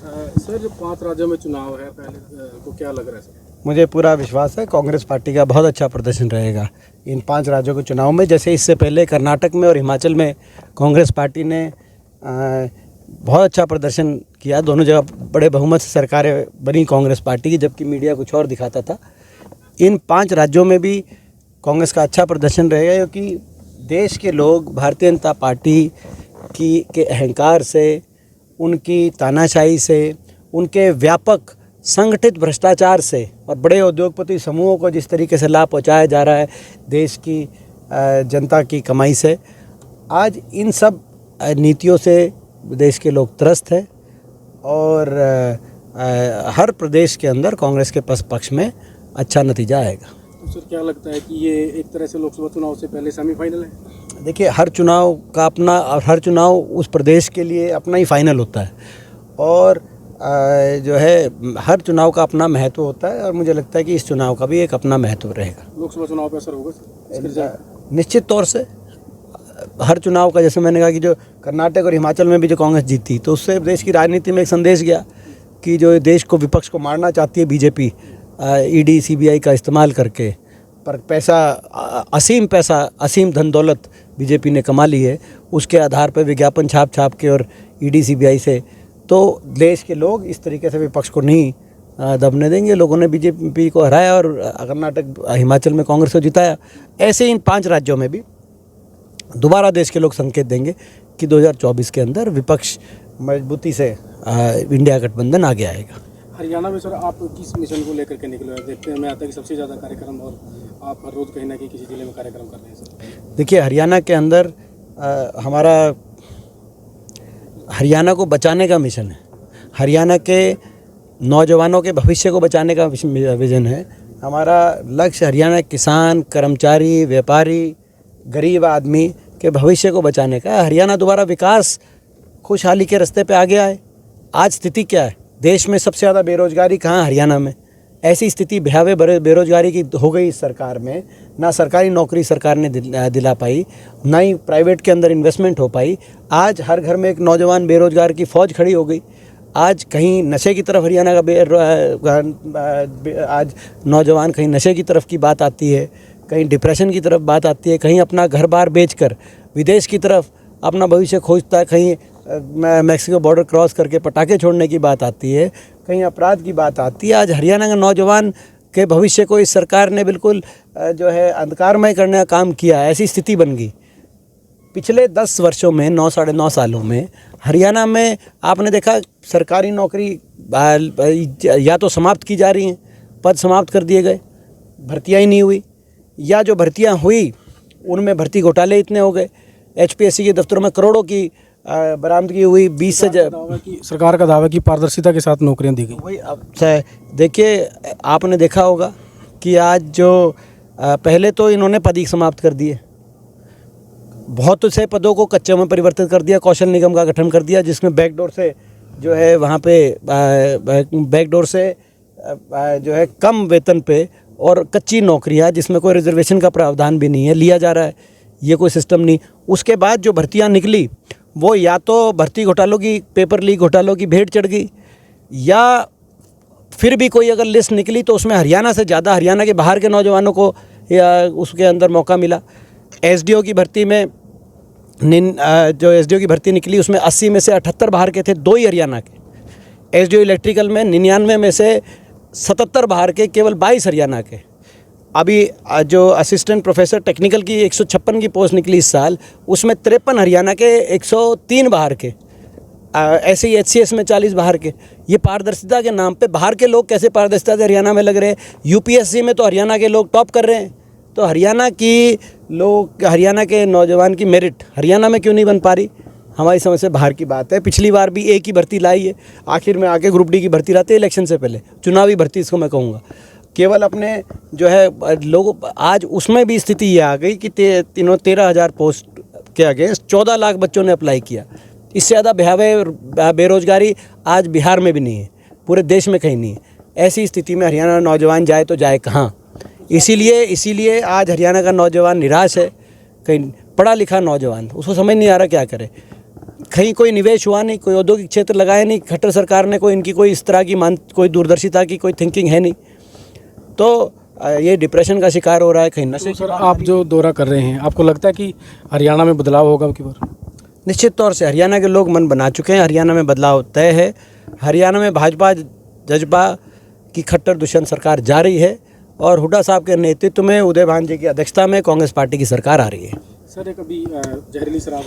Sir जो 5 राज्यों में चुनाव है पहले को क्या लग रहा है सर? मुझे पूरा विश्वास है कांग्रेस पार्टी का बहुत अच्छा प्रदर्शन रहेगा इन 5 राज्यों के चुनाव में। जैसे इससे पहले कर्नाटक में और हिमाचल में कांग्रेस पार्टी ने बहुत अच्छा प्रदर्शन किया। दोनों जगह बड़े बहुमत से सरकारें बनी कांग्रेस पार्टी की, जबकि मीडिया कुछ और दिखाता था। इन 5 राज्यों में भी कांग्रेस का अच्छा प्रदर्शन रहेगा, क्योंकि देश के लोग भारतीय जनता पार्टी के अहंकार से, उनकी तानाशाही से, उनके व्यापक संगठित भ्रष्टाचार से और बड़े उद्योगपति समूहों को जिस तरीके से लाभ पहुंचाया जा रहा है देश की जनता की कमाई से, आज इन सब नीतियों से देश के लोग त्रस्त हैं और हर प्रदेश के अंदर कांग्रेस के पक्ष में अच्छा नतीजा आएगा। तो सर क्या लगता है कि ये एक तरह से लोकसभा चुनाव से पहले सेमीफाइनल है? देखिए, हर चुनाव उस प्रदेश के लिए अपना ही फाइनल होता है और जो है हर चुनाव का अपना महत्व होता है और मुझे लगता है कि इस चुनाव का भी एक अपना महत्व रहेगा। लोकसभा चुनाव पे असर होगा सर? निश्चित तौर से हर चुनाव का, जैसे मैंने कहा कि जो कर्नाटक और हिमाचल में भी जो कांग्रेस जीती, तो उससे देश की राजनीति में एक संदेश गया कि जो देश को, विपक्ष को मारना चाहती है बीजेपी ईडी सीबीआई का इस्तेमाल करके, पर असीम धन दौलत बीजेपी ने कमा ली है, उसके आधार पर विज्ञापन छाप के और ईडी सीबीआई से, तो देश के लोग इस तरीके से विपक्ष को नहीं दबने देंगे। लोगों ने बीजेपी को हराया और कर्नाटक हिमाचल में कांग्रेस को जिताया। ऐसे इन 5 राज्यों में भी दोबारा देश के लोग संकेत देंगे कि 2024 के अंदर विपक्ष मजबूती से इंडिया गठबंधन आगे आएगा। हरियाणा में सर आप किस मिशन को लेकर के निकले हैं? देखते हैं मैं आता है कि सबसे ज़्यादा कार्यक्रम, और आप हर रोज़ कहीं ना कहीं किसी जिले में कार्यक्रम कर रहे हैं सर। देखिए, हरियाणा के अंदर हमारा हरियाणा को बचाने का मिशन है। हरियाणा के नौजवानों के भविष्य को बचाने का विजन है। हमारा लक्ष्य हरियाणा किसान, कर्मचारी, व्यापारी, गरीब आदमी के भविष्य को बचाने का है। हरियाणा दोबारा विकास, खुशहाली के रास्ते पे आगे आए। आज स्थिति क्या है? देश में सबसे ज़्यादा बेरोजगारी कहाँ? हरियाणा में। ऐसी स्थिति भयावह बेरोजगारी की हो गई इस सरकार में। ना सरकारी नौकरी सरकार ने दिला पाई, ना ही प्राइवेट के अंदर इन्वेस्टमेंट हो पाई। आज हर घर में एक नौजवान बेरोजगार की फ़ौज खड़ी हो गई। आज कहीं नशे की तरफ हरियाणा का आज नौजवान कहीं नशे की तरफ की बात आती है, कहीं डिप्रेशन की तरफ बात आती है, कहीं अपना घर बार बेचकर विदेश की तरफ अपना भविष्य खोजता है, कहीं मैक्सिको बॉर्डर क्रॉस करके पटाखे छोड़ने की बात आती है, कहीं अपराध की बात आती है। आज हरियाणा के नौजवान के भविष्य को इस सरकार ने बिल्कुल जो है अंधकारमय करने का काम किया। ऐसी स्थिति बन गई। पिछले 10 वर्षों में, साढ़े 9 सालों में हरियाणा में आपने देखा सरकारी नौकरी या तो समाप्त की जा रही हैं, पद समाप्त कर दिए गए, भर्तियाँ ही नहीं हुई, या जो भर्तियाँ हुई उनमें भर्ती घोटाले इतने हो गए। एचपीएससी के दफ्तरों में करोड़ों की बरामदगी हुई। 20 से सरकार का दावा कि पारदर्शिता के साथ नौकरियां दी गई। वही अब देखिए, आपने देखा होगा कि आज जो पहले तो इन्होंने पद ही समाप्त कर दिए, बहुत से पदों को कच्चे में परिवर्तित कर दिया, कौशल निगम का गठन कर दिया, जिसमें बैकडोर से जो है वहाँ पे बैकडोर से जो है कम वेतन पे और कच्ची नौकरियाँ जिसमें कोई रिजर्वेशन का प्रावधान भी नहीं है लिया जा रहा है। ये कोई सिस्टम नहीं। उसके बाद जो भर्तियाँ निकली वो या तो भर्ती घोटालों की, पेपर लीक घोटालों की भेंट चढ़ गई, या फिर भी कोई अगर लिस्ट निकली तो उसमें हरियाणा से ज़्यादा हरियाणा के बाहर के नौजवानों को या उसके अंदर मौका मिला। एसडीओ की भर्ती में जो एसडीओ की भर्ती निकली उसमें 80 में से 78 बाहर के थे, 2 ही हरियाणा के। एसडीओ इलेक्ट्रिकल में 99 में से 77 बाहर के, केवल 22 हरियाणा के। अभी जो असिस्टेंट प्रोफेसर टेक्निकल की 156 की पोस्ट निकली इस साल, उसमें 53 हरियाणा के, 103 बाहर के। ऐसे ही एचसीएस में 40 बाहर के। ये पारदर्शिता के नाम पे बाहर के लोग कैसे पारदर्शिता से हरियाणा में लग रहे हैं? यूपीएससी में तो हरियाणा के लोग टॉप कर रहे हैं, तो हरियाणा के नौजवान की मेरिट हरियाणा में क्यों नहीं बन पा रही? हमारी समझ से बाहर की बात है। पिछली बार भी एक ही भर्ती लाई है, आखिर में आके ग्रुप डी की भर्ती लाते हैं इलेक्शन से पहले, चुनावी भर्ती इसको मैं कहूँगा। केवल अपने जो है लोग, आज उसमें भी स्थिति ये आ गई कि 13,000 पोस्ट के अगेंस्ट 14 लाख बच्चों ने अप्लाई किया। इससे ज़्यादा भयावह बेरोजगारी आज बिहार में भी नहीं है, पूरे देश में कहीं नहीं है। ऐसी स्थिति में हरियाणा नौजवान जाए तो जाए कहाँ? इसीलिए आज हरियाणा का नौजवान निराश है। कहीं पढ़ा लिखा नौजवान, उसको समझ नहीं आ रहा क्या करे। कहीं कोई निवेश हुआ नहीं, कोई औद्योगिक क्षेत्र लगाया नहीं, खट्टर सरकार ने कोई इनकी कोई इस तरह की कोई दूरदर्शिता की कोई थिंकिंग है नहीं। तो ये डिप्रेशन का शिकार हो रहा है, कहीं नशे तो सर आप जो दौरा कर रहे हैं, आपको लगता है कि हरियाणा में बदलाव होगा अब की बार? निश्चित तौर से हरियाणा के लोग मन बना चुके हैं, हरियाणा में बदलाव तय है। हरियाणा में भाजपा जज्बा की खट्टर दुष्यंत सरकार जा रही है और हुड्डा साहब के नेतृत्व में, उदय भान जी की अध्यक्षता में कांग्रेस पार्टी की सरकार आ रही है। सर एक अभी जहरीली शराब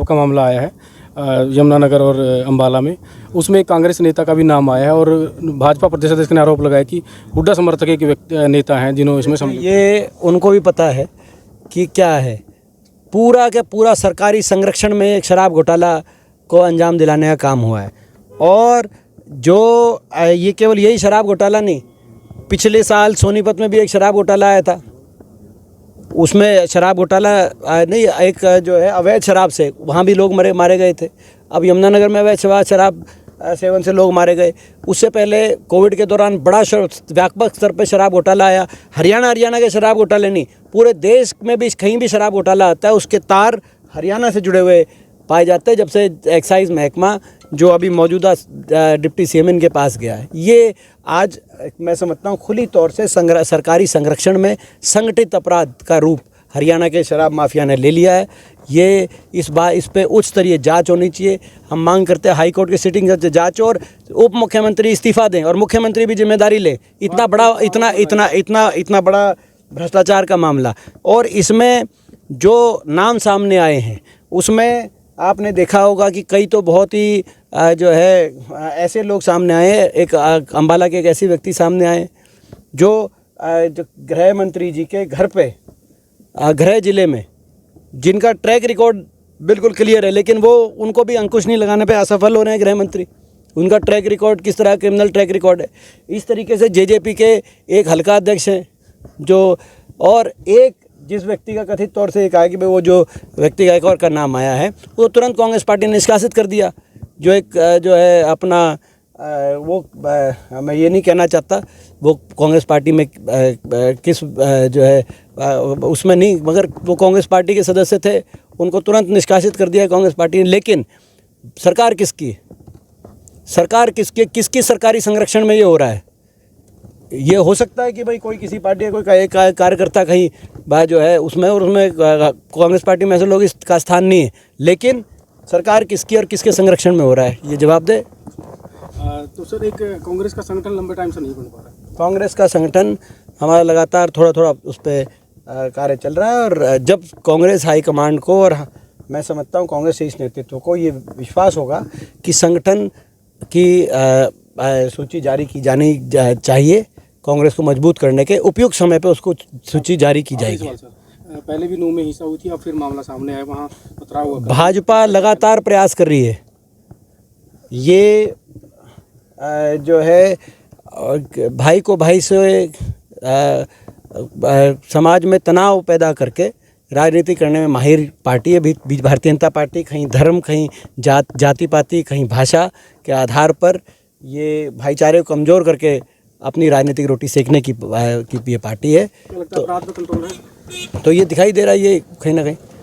का मामला आया है यमुनानगर और अंबाला में, उसमें एक कांग्रेस नेता का भी नाम आया है और भाजपा प्रदेश अध्यक्ष ने आरोप लगाया कि हुड्डा समर्थक एक नेता हैं जिन्होंने इसमें सम्मिलित। ये उनको भी पता है कि क्या है, पूरा के पूरा सरकारी संरक्षण में एक शराब घोटाला को अंजाम दिलाने का काम हुआ है। और जो ये केवल यही शराब घोटाला नहीं, पिछले साल सोनीपत में भी एक शराब घोटाला आया था, उसमें शराब घोटाला नहीं, एक जो है अवैध शराब से वहाँ भी लोग मारे गए थे। अब यमुनानगर में अवैध शराब सेवन से लोग मारे गए। उससे पहले कोविड के दौरान बड़ा व्यापक स्तर पर शराब घोटाला आया। हरियाणा के शराब घोटाले नहीं, पूरे देश में भी कहीं भी शराब घोटाला आता है उसके तार हरियाणा से जुड़े हुए पाए जाते हैं, जब से एक्साइज महकमा जो अभी मौजूदा डिप्टी सीएम इनके पास गया है। ये आज मैं समझता हूँ खुली तौर से सरकारी संरक्षण में संगठित अपराध का रूप हरियाणा के शराब माफिया ने ले लिया है। ये इस पे उच्च स्तरीय जांच होनी चाहिए। हम मांग करते हैं हाई कोर्ट की सिटिंग जज जांच और उप मुख्यमंत्री इस्तीफा दें और मुख्यमंत्री भी जिम्मेदारी ले। इतना बड़ा भ्रष्टाचार का मामला, और इसमें जो नाम सामने आए हैं उसमें आपने देखा होगा कि कई तो बहुत ही जो है ऐसे लोग सामने आए। एक अंबाला के एक ऐसे व्यक्ति सामने आए जो गृह मंत्री जी के घर पे गृह जिले में, जिनका ट्रैक रिकॉर्ड बिल्कुल क्लियर है, लेकिन वो उनको भी अंकुश नहीं लगाने पे असफल हो रहे हैं गृह मंत्री। उनका ट्रैक रिकॉर्ड किस तरह क्रिमिनल ट्रैक रिकॉर्ड है। इस तरीके से जेजेपी के एक हल्का अध्यक्ष हैं जो, और एक जिस व्यक्ति का कथित तौर से कहा कि वो जो व्यक्ति का एक और का नाम आया है वो तुरंत कांग्रेस पार्टी ने निष्कासित कर दिया। जो एक जो है अपना वो मैं ये नहीं कहना चाहता वो कांग्रेस पार्टी में किस जो है उसमें नहीं, मगर वो कांग्रेस पार्टी के सदस्य थे, उनको तुरंत निष्कासित कर दिया कांग्रेस पार्टी ने। लेकिन सरकार किसकी किसकी सरकारी संरक्षण में ये हो रहा है? ये हो सकता है कि भाई कोई किसी पार्टी का कोई कार्यकर्ता कहीं जो है उसमें, और उसमें कांग्रेस पार्टी में ऐसे लोग इसका स्थान नहीं है, लेकिन सरकार किसकी और किसके संरक्षण में हो रहा है, ये जवाब दे। तो सर एक कांग्रेस का संगठन लंबे टाइम से नहीं बन पा रहा है। कांग्रेस का संगठन हमारा लगातार थोड़ा उस पर कार्य चल रहा है, और जब कांग्रेस हाईकमांड को, और मैं समझता हूँ कांग्रेस शीर्ष नेतृत्व को ये विश्वास होगा कि संगठन की सूची जारी की जानी चाहिए, कांग्रेस को मजबूत करने के उपयुक्त समय पे उसको सूची जारी की जाएगी। पहले भी 9 में हिंसा हुई थी, अब फिर मामला सामने आया, वहाँ पथराव हुआ। भाजपा लगातार प्रयास कर रही है, ये जो है भाई को भाई से समाज में तनाव पैदा करके राजनीति करने में माहिर पार्टी है भारतीय जनता पार्टी। कहीं धर्म, कहीं जाति पाति, कहीं भाषा के आधार पर ये भाईचारे को कमज़ोर करके अपनी राजनीतिक रोटी सेकने की ये पार्टी है। तो ये दिखाई दे रहा है ये कहीं ना कहीं।